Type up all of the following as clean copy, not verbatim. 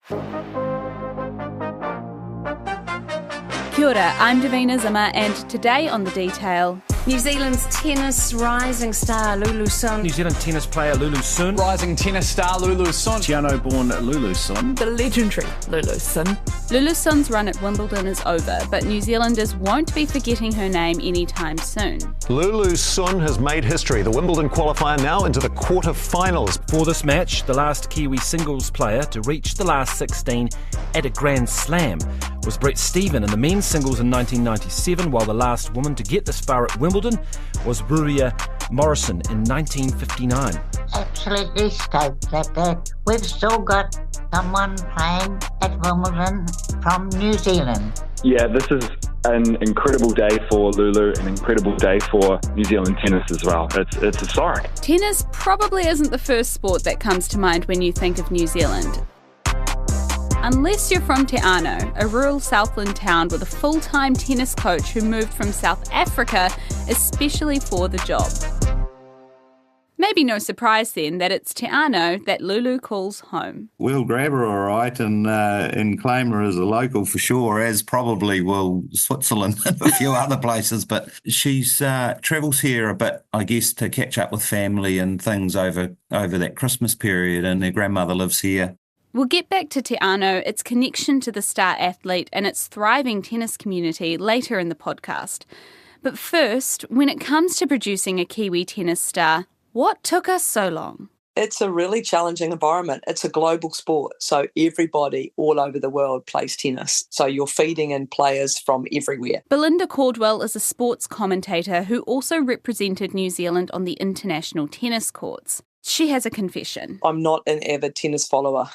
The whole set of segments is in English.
Kia ora, I'm Davina Zimmer, and today on The Detail... New Zealand's tennis rising star Lulu Sun. New Zealand tennis player Lulu Sun. Rising tennis star Lulu Sun. Te Anau-born Lulu Sun. The legendary Lulu Sun. Lulu Sun's run at Wimbledon is over, but New Zealanders won't be forgetting her name anytime soon. Lulu Sun has made history. The Wimbledon qualifier now into the quarter-finals. For this match, the last Kiwi singles player to reach the last 16 at a Grand Slam was Brett Steven in the men's singles in 1997, while the last woman to get this far at Wimbledon was Ruia Morrison in 1959. Absolutely stoked at that. We've still got someone playing at Wimbledon from New Zealand. Yeah, this is an incredible day for Lulu, an incredible day for New Zealand tennis as well. It's historic. Tennis probably isn't the first sport that comes to mind when you think of New Zealand. Unless you're from Te Anau, a rural Southland town with a full-time tennis coach who moved from South Africa especially for the job. Maybe no surprise then that it's Te Anau that Lulu calls home. We'll grab her all right and claim her as a local for sure, as probably will Switzerland and a few other places. But she's travels here a bit, I guess, to catch up with family and things over that Christmas period, and her grandmother lives here. We'll get back to Te Anau, its connection to the star athlete and its thriving tennis community later in the podcast. But first, when it comes to producing a Kiwi tennis star, what took us so long? It's a really challenging environment. It's a global sport, so everybody all over the world plays tennis. So you're feeding in players from everywhere. Belinda Caldwell is a sports commentator who also represented New Zealand on the international tennis courts. She has a confession. I'm not an avid tennis follower.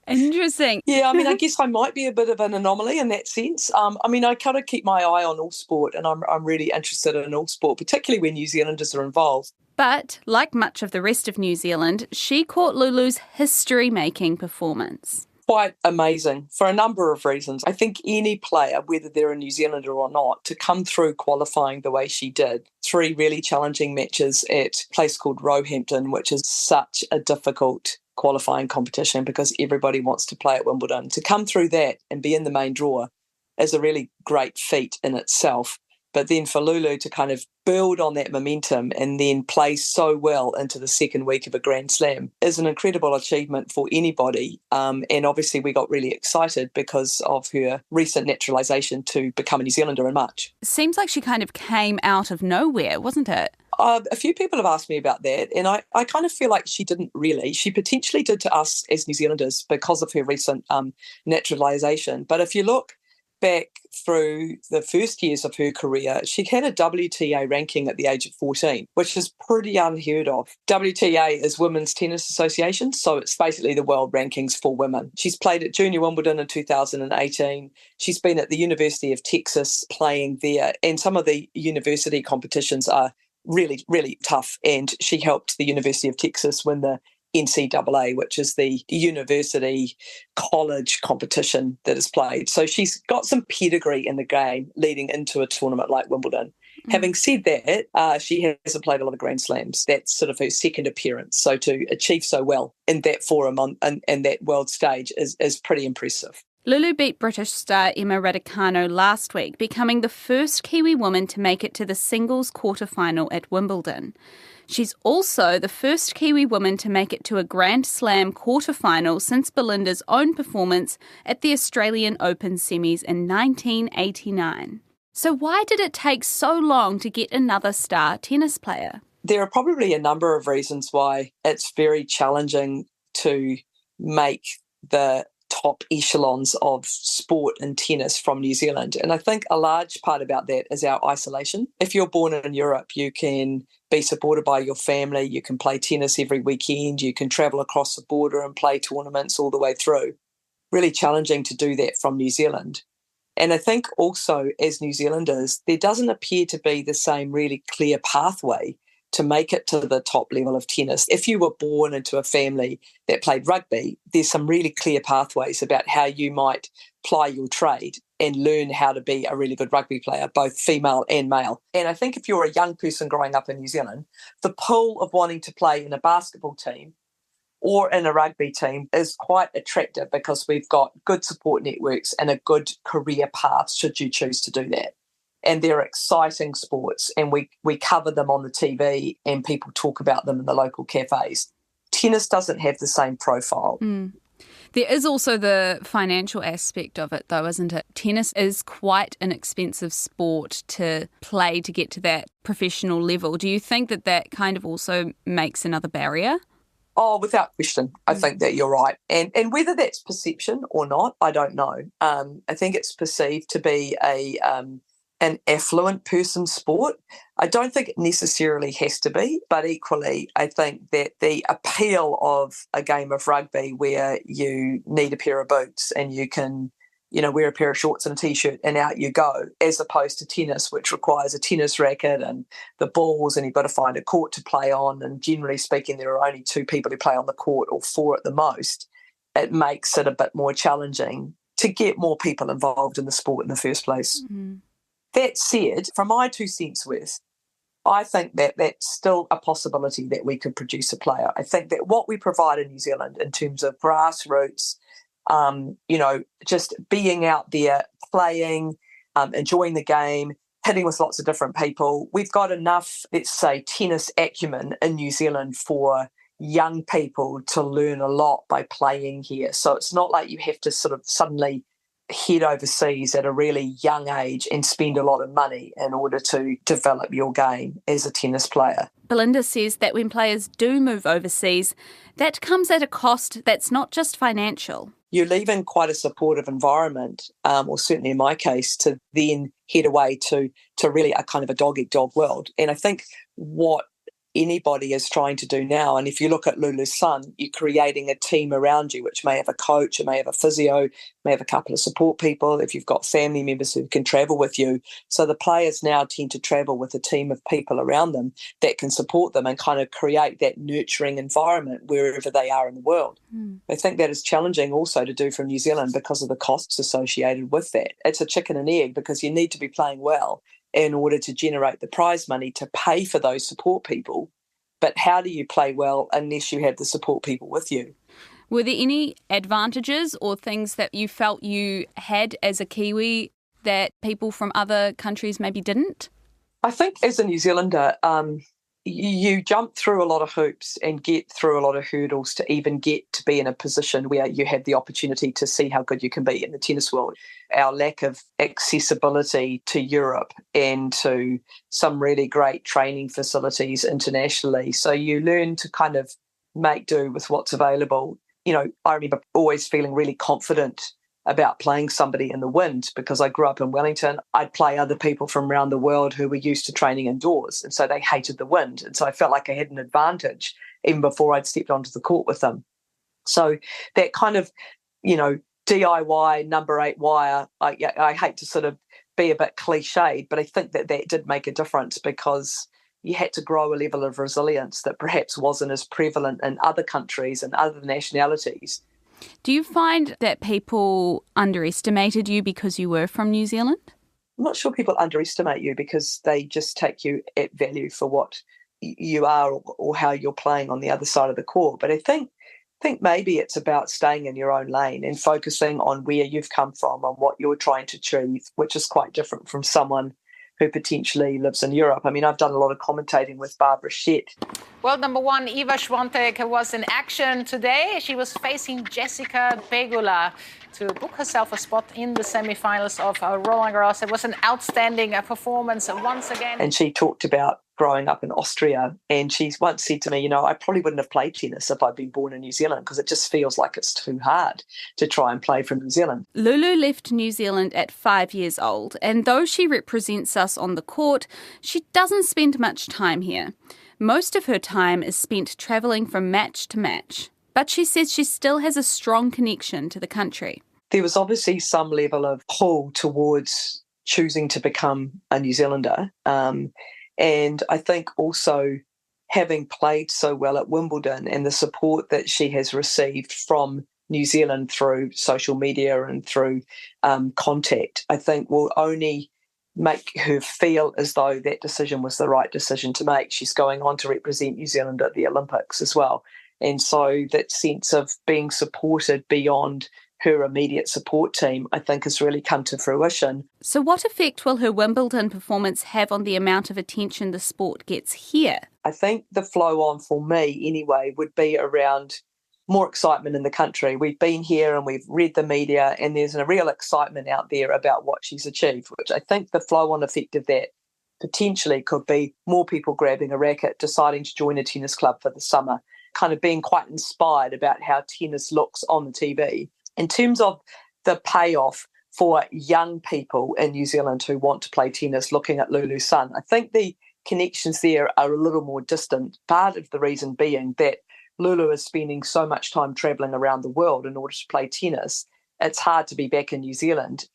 Interesting. Yeah, I guess I might be a bit of an anomaly in that sense. I kind of keep my eye on all sport, and I'm really interested in all sport, particularly when New Zealanders are involved. But, like much of the rest of New Zealand, she caught Lulu's history-making performance. Quite amazing for a number of reasons. I think any player, whether they're a New Zealander or not, to come through qualifying the way she did, 3 really challenging matches at a place called Roehampton, which is such a difficult qualifying competition because everybody wants to play at Wimbledon. To come through that and be in the main draw is a really great feat in itself. But then for Lulu to kind of build on that momentum and then play so well into the second week of a Grand Slam is an incredible achievement for anybody. And obviously we got really excited because of her recent naturalisation to become a New Zealander in March. Seems like she kind of came out of nowhere, wasn't it? A few people have asked me about that, and I kind of feel like she didn't really. She potentially did to us as New Zealanders because of her recent naturalisation. But if you look back through the first years of her career, she had a WTA ranking at the age of 14, which is pretty unheard of. WTA is Women's Tennis Association, so it's basically the world rankings for women. She's played at Junior Wimbledon in 2018. She's been at the University of Texas playing there, and some of the university competitions are really, really tough, and she helped the University of Texas win the NCAA, which is the university college competition that is played. So she's got some pedigree in the game leading into a tournament like Wimbledon. Having said that, she hasn't played a lot of Grand Slams. That's sort of her second appearance. So to achieve so well in that forum and that world stage is pretty impressive. Lulu beat British star Emma Raducanu last week, becoming the first Kiwi woman to make it to the singles quarterfinal at Wimbledon. She's also the first Kiwi woman to make it to a Grand Slam quarterfinal since Belinda's own performance at the Australian Open semis in 1989. So why did it take so long to get another star tennis player? There are probably a number of reasons why it's very challenging to make the top echelons of sport and tennis from New Zealand. And I think a large part about that is our isolation. If you're born in Europe, you can be supported by your family, you can play tennis every weekend, you can travel across the border and play tournaments all the way through. Really challenging to do that from New Zealand. And I think also as New Zealanders, there doesn't appear to be the same really clear pathway to make it to the top level of tennis. If you were born into a family that played rugby, there's some really clear pathways about how you might ply your trade and learn how to be a really good rugby player, both female and male. And I think if you're a young person growing up in New Zealand, the pull of wanting to play in a basketball team or in a rugby team is quite attractive because we've got good support networks and a good career path should you choose to do that. And they're exciting sports, and we cover them on the TV and people talk about them in the local cafes. Tennis doesn't have the same profile. There is also the financial aspect of it, though, isn't it? Tennis is quite an expensive sport to play to get to that professional level. Do you think that that kind of also makes another barrier? Oh, without question. I think that you're right. And whether that's perception or not, I don't know. I think it's perceived to be an affluent person's sport. I don't think it necessarily has to be, but equally, I think that the appeal of a game of rugby where you need a pair of boots and you can, wear a pair of shorts and a T-shirt and out you go, as opposed to tennis, which requires a tennis racket and the balls, and you've got to find a court to play on. And generally speaking, there are only 2 people who play on the court, or 4 at the most. It makes it a bit more challenging to get more people involved in the sport in the first place. Mm-hmm. That said, from my 2 cents worth, I think that that's still a possibility that we could produce a player. I think that what we provide in New Zealand in terms of grassroots, just being out there, playing, enjoying the game, hitting with lots of different people, we've got enough, let's say, tennis acumen in New Zealand for young people to learn a lot by playing here. So it's not like you have to sort of suddenly head overseas at a really young age and spend a lot of money in order to develop your game as a tennis player. Belinda says that when players do move overseas, that comes at a cost that's not just financial. You leave in quite a supportive environment, or certainly in my case, to then head away to really a kind of a dog-eat-dog world. And I think what anybody is trying to do now, and if you look at Lulu Sun, you're creating a team around you which may have a coach, it may have a physio, may have a couple of support people, if you've got family members who can travel with you. So the players now tend to travel with a team of people around them that can support them and kind of create that nurturing environment wherever they are in the world. I think that is challenging also to do from New Zealand because of the costs associated with that. It's a chicken and egg because you need to be playing well in order to generate the prize money to pay for those support people. But how do you play well unless you have the support people with you? Were there any advantages or things that you felt you had as a Kiwi that people from other countries maybe didn't? I think as a New Zealander, you jump through a lot of hoops and get through a lot of hurdles to even get to be in a position where you have the opportunity to see how good you can be in the tennis world. Our lack of accessibility to Europe and to some really great training facilities internationally. So you learn to kind of make do with what's available. I remember always feeling really confident about playing somebody in the wind because I grew up in Wellington. I'd play other people from around the world who were used to training indoors, and so they hated the wind. And so I felt like I had an advantage even before I'd stepped onto the court with them. So that kind of, DIY number 8 wire, I hate to sort of be a bit cliched, but I think that did make a difference because you had to grow a level of resilience that perhaps wasn't as prevalent in other countries and other nationalities. Do you find that people underestimated you because you were from New Zealand? I'm not sure people underestimate you because they just take you at value for what you are or how you're playing on the other side of the court. But I think maybe it's about staying in your own lane and focusing on where you've come from and what you're trying to achieve, which is quite different from someone who potentially lives in Europe. I mean, I've done a lot of commentating with Barbara Schett. World number 1, Iga Swiatek, was in action today. She was facing Jessica Pegula to book herself a spot in the semi-finals of Roland Garros. It was an outstanding performance once again. And she talked about growing up in Austria, and she's once said to me, I probably wouldn't have played tennis if I'd been born in New Zealand because it just feels like it's too hard to try and play from New Zealand. Lulu left New Zealand at 5 years old, and though she represents us on the court, she doesn't spend much time here. Most of her time is spent travelling from match to match. But she says she still has a strong connection to the country. There was obviously some level of pull towards choosing to become a New Zealander. And I think also having played so well at Wimbledon and the support that she has received from New Zealand through social media and through contact, I think will only make her feel as though that decision was the right decision to make. She's going on to represent New Zealand at the Olympics as well. And so that sense of being supported beyond her immediate support team, I think, has really come to fruition. So what effect will her Wimbledon performance have on the amount of attention the sport gets here? I think the flow on for me, anyway, would be around more excitement in the country. We've been here and we've read the media, and there's a real excitement out there about what she's achieved, which I think the flow-on effect of that potentially could be more people grabbing a racket, deciding to join a tennis club for the summer, kind of being quite inspired about how tennis looks on the TV. In terms of the payoff for young people in New Zealand who want to play tennis looking at Lulu Sun, I think the connections there are a little more distant, part of the reason being that Lulu is spending so much time travelling around the world in order to play tennis. It's hard to be back in New Zealand,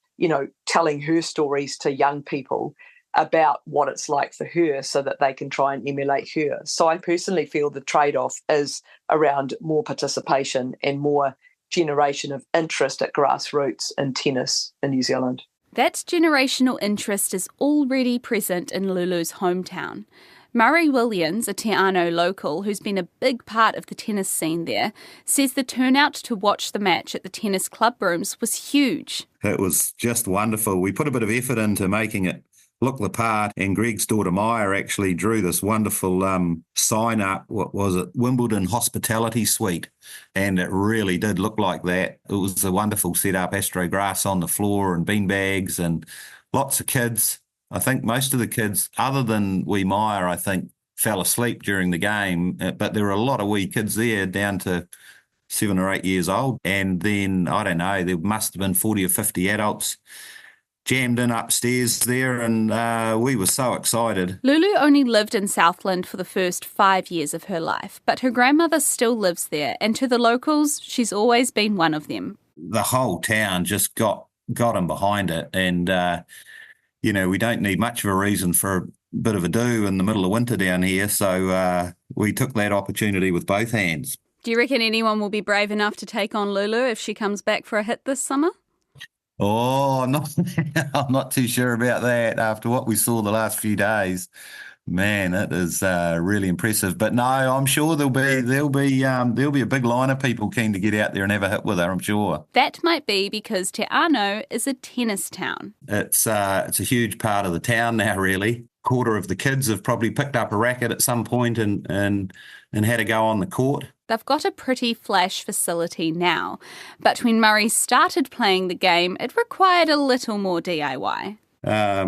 telling her stories to young people about what it's like for her so that they can try and emulate her. So I personally feel the trade-off is around more participation and more generation of interest at grassroots in tennis in New Zealand. That generational interest is already present in Lulu's hometown. Murray Williams, a Te Anau local who's been a big part of the tennis scene there, says the turnout to watch the match at the tennis club rooms was huge. It was just wonderful. We put a bit of effort into making it look the part, and Greg's daughter Maya actually drew this wonderful sign up, what was it, Wimbledon Hospitality Suite, and it really did look like that. It was a wonderful setup, astro grass on the floor and bean bags and lots of kids. I think most of the kids, other than wee Maya, I think, fell asleep during the game, but there were a lot of wee kids there down to 7 or 8 years old. And then, I don't know, there must have been 40 or 50 adults jammed in upstairs there, and we were so excited. Lulu only lived in Southland for the first 5 years of her life, but her grandmother still lives there, and to the locals, she's always been one of them. The whole town just got them behind it, and, we don't need much of a reason for a bit of a do in the middle of winter down here, so we took that opportunity with both hands. Do you reckon anyone will be brave enough to take on Lulu if she comes back for a hit this summer? Oh, I'm not too sure about that after what we saw the last few days. Man, it is really impressive. But no, I'm sure there'll be a big line of people keen to get out there and have a hit with her, I'm sure. That might be because Te Anau is a tennis town. It's a huge part of the town now, really. Quarter of the kids have probably picked up a racket at some point and had a go on the court. They've got a pretty flash facility now, but when Murray started playing the game, it required a little more DIY.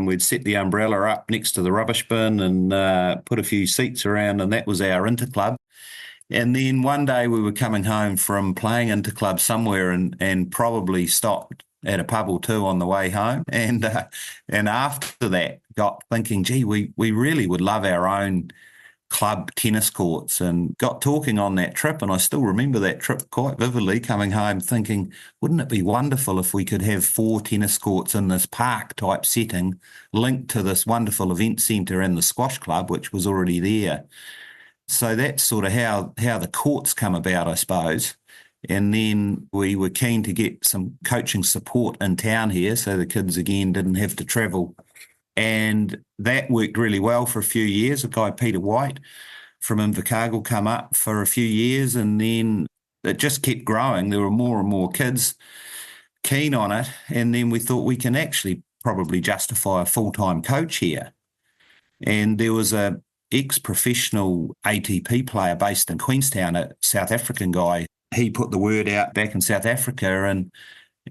We'd set the umbrella up next to the rubbish bin and put a few seats around, and that was our interclub. And then one day we were coming home from playing interclub somewhere and probably stopped at a pub or two on the way home. And after that, got thinking, gee, we really would love our own club tennis courts, and got talking on that trip. And I still remember that trip quite vividly, coming home thinking, wouldn't it be wonderful if we could have 4 tennis courts in this park type setting linked to this wonderful event centre and the squash club, which was already there. So that's sort of how the courts come about, I suppose. And then we were keen to get some coaching support in town here, so the kids again didn't have to travel. And that worked really well for a few years. A guy, Peter White from Invercargill, come up for a few years, and then it just kept growing. There were more and more kids keen on it. And then we thought we can actually probably justify a full-time coach here. And there was a ex-professional ATP player based in Queenstown, a South African guy. He put the word out back in South Africa,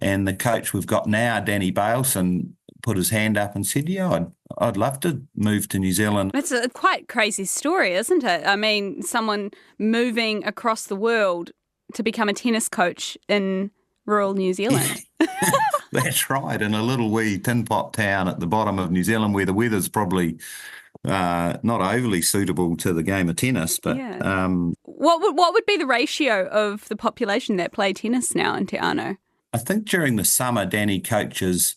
and the coach we've got now, Danny Baleson, put his hand up and said, yeah, I'd love to move to New Zealand. It's a quite crazy story, isn't it? I mean, someone moving across the world to become a tennis coach in rural New Zealand. That's right, in a little wee tin pot town at the bottom of New Zealand where the weather's probably not overly suitable to the game of tennis. But yeah. What would be the ratio of the population that play tennis now in Te Anau? I think during the summer, Danny coaches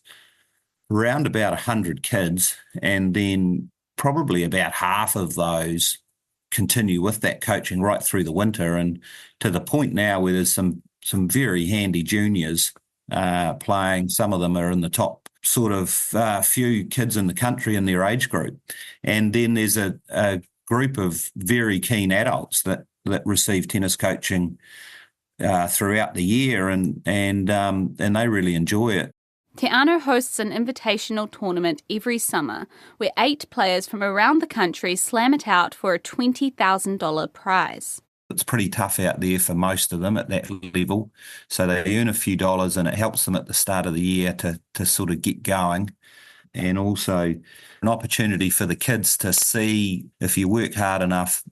around about 100 kids, and then probably about half of those continue with that coaching right through the winter, and to the point now where there's some very handy juniors playing. Some of them are in the top sort of few kids in the country in their age group. And then there's a group of very keen adults that that receive tennis coaching throughout the year, and they really enjoy it. Te Anau hosts an invitational tournament every summer where 8 players from around the country slam it out for a $20,000 prize. It's pretty tough out there for most of them at that level, so they earn a few dollars, and it helps them at the start of the year to sort of get going. And also an opportunity for the kids to see if you work hard enough,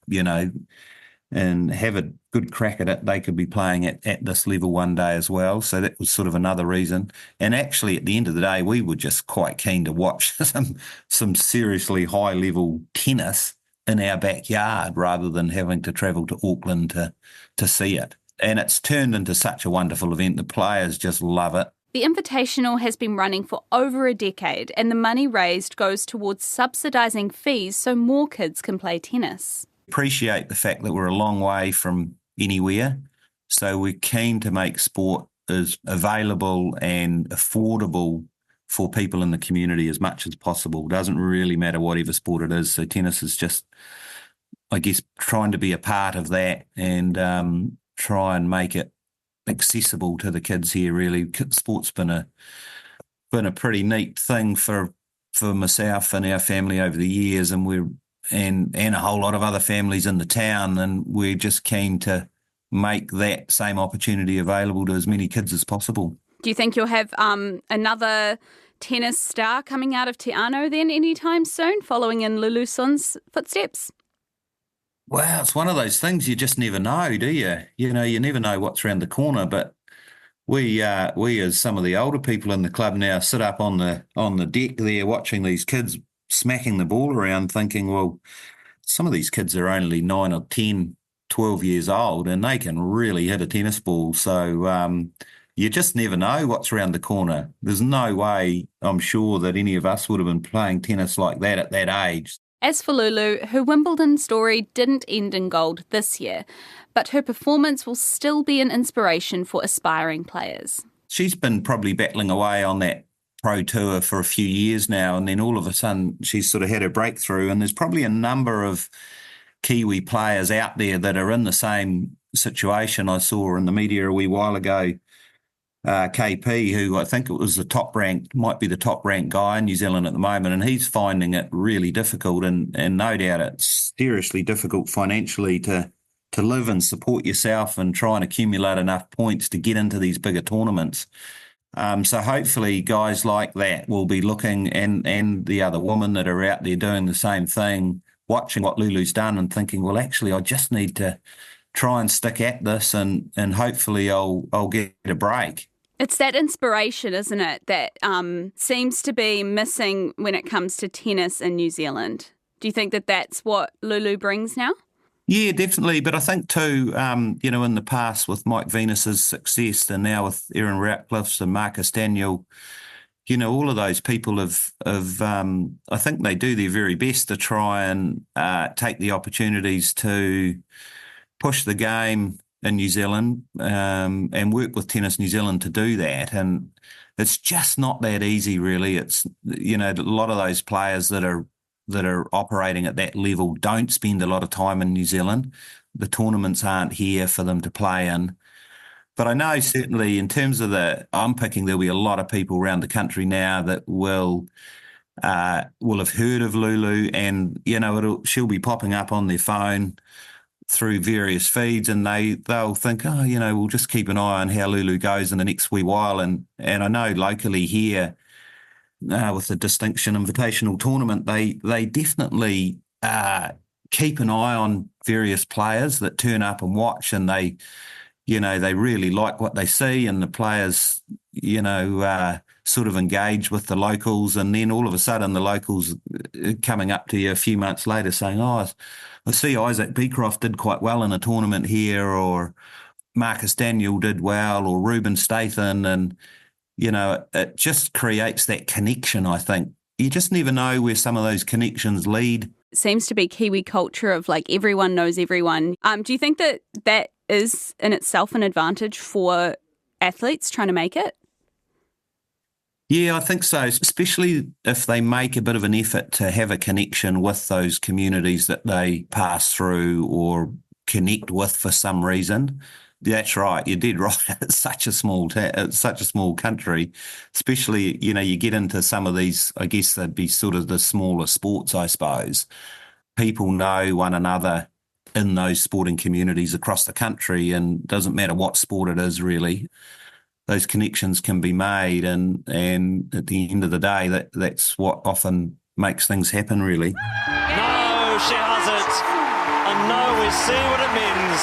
and have a good crack at it, they could be playing at this level one day as well. So that was sort of another reason. And actually, at the end of the day, we were just quite keen to watch some seriously high-level tennis in our backyard rather than having to travel to Auckland to see it. And it's turned into such a wonderful event. The players just love it. The Invitational has been running for over a decade, and the money raised goes towards subsidising fees so more kids can play tennis. Appreciate the fact that we're a long way from anywhere, so we're keen to make sport as available and affordable for people in the community as much as possible. Doesn't really matter whatever sport it is. So tennis is just, I guess, trying to be a part of that and try and make it accessible to the kids here. Really, sport's been a pretty neat thing for myself and our family over the years, and we're and a whole lot of other families in the town, and we're just keen to make that same opportunity available to as many kids as possible. Do you think you'll have another tennis star coming out of Te Anau then anytime soon, following in Lulu Sun's footsteps? Well, it's one of those things you just never know, do you? You never know what's around the corner, but we as some of the older people in the club now sit up on the deck there watching these kids smacking the ball around, thinking, well, some of these kids are only 9 or 10, 12 years old, and they can really hit a tennis ball. So you just never know what's around the corner. There's no way, I'm sure, that any of us would have been playing tennis like that at that age. As for Lulu, her Wimbledon story didn't end in gold this year, but her performance will still be an inspiration for aspiring players. She's been probably battling away on that pro tour for a few years now, and then all of a sudden she's sort of had a breakthrough, and there's probably a number of Kiwi players out there that are in the same situation. I saw in the media a wee while ago KP, who I think it was might be the top ranked guy in New Zealand at the moment, and he's finding it really difficult, and no doubt it's seriously difficult financially to live and support yourself and try and accumulate enough points to get into these bigger tournaments. So hopefully guys like that will be looking, and the other women that are out there doing the same thing, watching what Lulu's done and thinking, well, actually, I just need to try and stick at this, and hopefully I'll get a break. It's that inspiration, isn't it, that seems to be missing when it comes to tennis in New Zealand. Do you think that that's what Lulu brings now? Yeah, definitely. But I think too, in the past with Mike Venus's success, and now with Erin Ratcliffe's and Marcus Daniel, all of those people have I think they do their very best to try and take the opportunities to push the game in New Zealand and work with Tennis New Zealand to do that. And it's just not that easy, really. It's, a lot of those players that are operating at that level don't spend a lot of time in New Zealand. The tournaments aren't here for them to play in. But I know certainly in terms of I'm picking there'll be a lot of people around the country now that will have heard of Lulu, and, she'll be popping up on their phone through various feeds, and they'll think, we'll just keep an eye on how Lulu goes in the next wee while. And I know locally here, with the Distinction Invitational Tournament, they definitely keep an eye on various players that turn up and watch, and they really like what they see, and the players, sort of engage with the locals, and then all of a sudden the locals coming up to you a few months later saying, I see Isaac Beecroft did quite well in a tournament here, or Marcus Daniel did well, or Ruben Stathan, and it just creates that connection, I think. You just never know where some of those connections lead. Seems to be Kiwi culture of everyone knows everyone. Do you think that is in itself an advantage for athletes trying to make it? Yeah, I think so, especially if they make a bit of an effort to have a connection with those communities that they pass through or connect with for some reason. That's right. You did right. It's such a small it's such a small country, especially, you get into some of these, I guess they'd be sort of the smaller sports, I suppose. People know one another in those sporting communities across the country, and it doesn't matter what sport it is, really. Those connections can be made, and at the end of the day, that's what often makes things happen, really. No, she has it. And now we see what it means.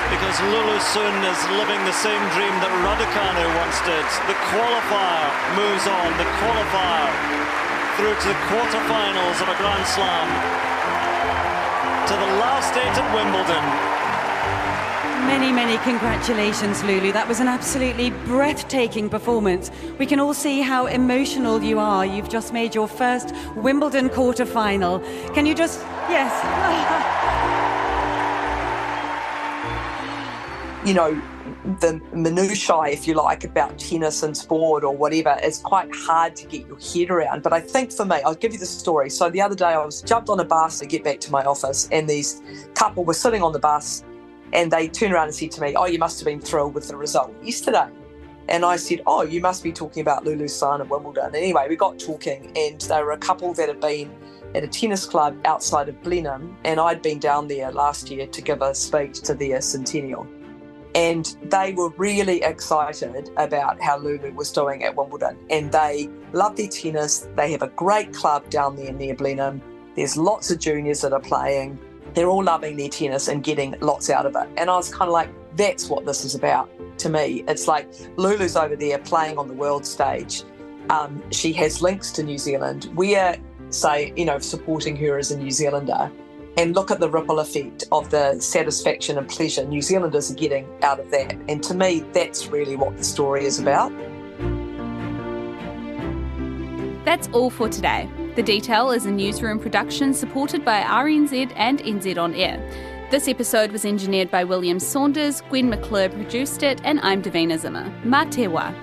Because Lulu Sun is living the same dream that Raducanu once did. The qualifier moves on. The qualifier through to the quarterfinals of a Grand Slam. To the last 8 at Wimbledon. Many, many congratulations, Lulu. That was an absolutely breathtaking performance. We can all see how emotional you are. You've just made your first Wimbledon quarterfinal. Can you just... Yes. The minutiae, if you like, about tennis and sport or whatever is quite hard to get your head around. But I think for me, I'll give you the story. So the other day I was jumped on a bus to get back to my office, and these couple were sitting on the bus, and they turned around and said to me, "Oh, you must have been thrilled with the result yesterday." And I said, "Oh, you must be talking about Lulu Sun at Wimbledon." Anyway, we got talking, and they were a couple that had been at a tennis club outside of Blenheim, and I'd been down there last year to give a speech to their centennial. And they were really excited about how Lulu was doing at Wimbledon. And they love their tennis. They have a great club down there near Blenheim. There's lots of juniors that are playing. They're all loving their tennis and getting lots out of it. And I was kind of like, that's what this is about to me. It's like Lulu's over there playing on the world stage. She has links to New Zealand. We're, supporting her as a New Zealander. And look at the ripple effect of the satisfaction and pleasure New Zealanders are getting out of that. And to me, that's really what the story is about. That's all for today. The Detail is a newsroom production supported by RNZ and NZ On Air. This episode was engineered by William Saunders, Gwen McClure produced it, and I'm Davina Zimmer. Mā te wā.